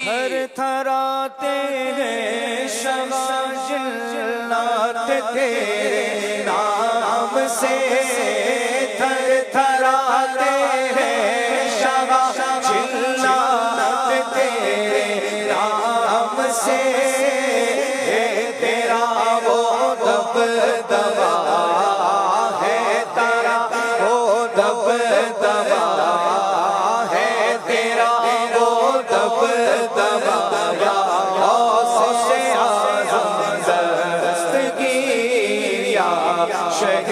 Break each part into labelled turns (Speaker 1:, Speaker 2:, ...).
Speaker 1: تھر تھراتے ہیں شماجلات تیرے نام سے، تھر تھراتے ہیں شماجلات تیرے نام سے، تیرا وہ دبدبا ہے، تیرا وہ دبدبا ہے، تیرا وہ دبدبا یا غوث اعظم دستگیر یا شہ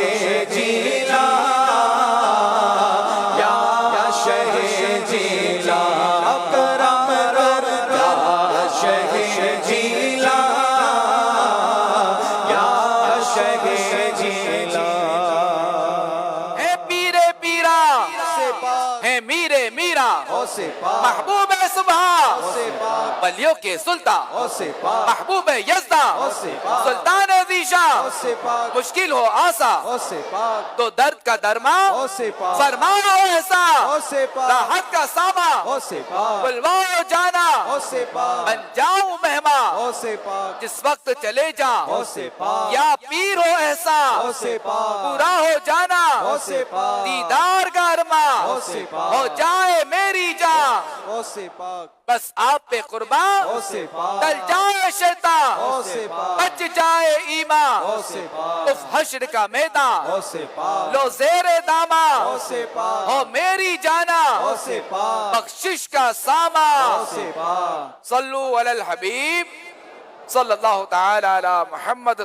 Speaker 1: جیلان، یا شہ جیلان اکرم کر، یا شہ جیلان، یا شہ جیلان۔
Speaker 2: ہے پیرے پیرا، ہے میرے میرا، محبوب صبح ولیوں کے سلطان، محبوب یزداں سلطان ذیشاں، مشکل ہو آسا تو درد کا درما، فرمان ہو احسان، راحت کا ساما، بلواؤ جانا، بن جاؤں مہمان، جس وقت چلے جاؤں یا پیر ہو احسان، پورا ہو جانا دیدار کا ارمان، ہو جائے میری جان بس آپ پہ قربان، ٹل جائے شیطان، بچ جائے ایمان، اف حشر کا میدان لو زیر دامان، ہو میری جانا بخشش کا سامان۔ صلو علی الحبیب صلی اللہ تعالی علی محمد۔